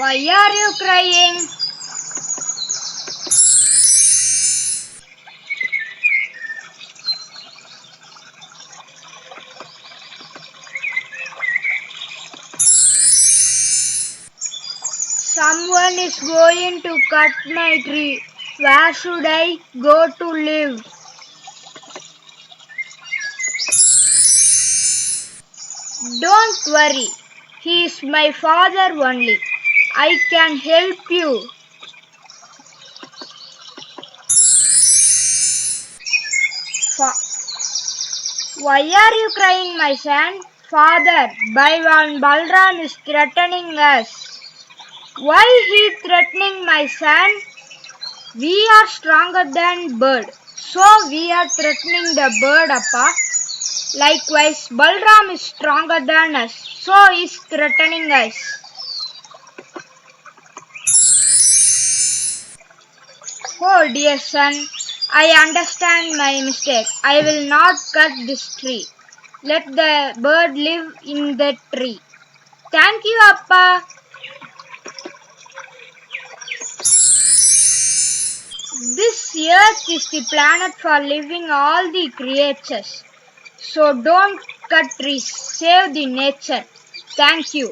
Why are you crying? Someone is going to cut my tree. Where should I go to live? Don't worry. He is my father only. I can help you. Why are you crying, my son? Father, Bhaivan Balram is threatening us. Why he threatening, my son? We are stronger than bird. So we are threatening the bird, Appa. Likewise, Balram is stronger than us. So he is threatening us. Oh dear son, I understand my mistake. I will not cut this tree. Let the bird live in the tree. Thank you, Appa. This earth is the planet for living all the creatures. So don't cut trees. Save the nature. Thank you.